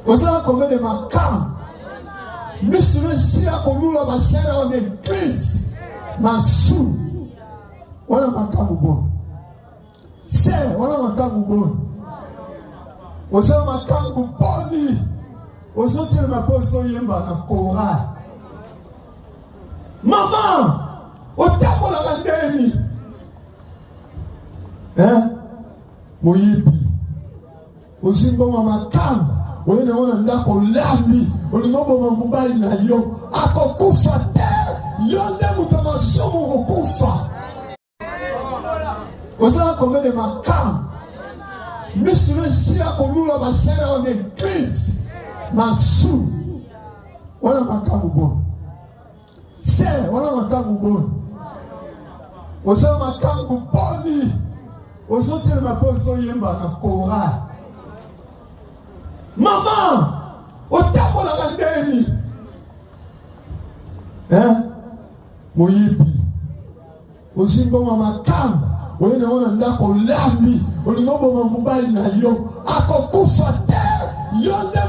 Osala combien de makam. Misure si akolula basera en église. Masu. Wana makamu bon. Se wana makamu bon. Osala makamu boni. Osotele maposo yemba na kora. Maman, otabola bandeni. Moyibi. Osimbo makamu. Oyene ona ndako lambi. Olingobo mambali na yo. Akokufa te. Yonde mutamasomo okufa. Osala combien de makam. Misure si akolula basera en église. Masu. Wana makamu bon. Se wana makamu bon. Osala makamu boni. Osotele maposo yemba na kora. Maman, otabola bandeni. Moyibi. Osimbo makamu. Oyene ona ndako lambi. Olingobo mambali na yo. Akokufa te. Yonde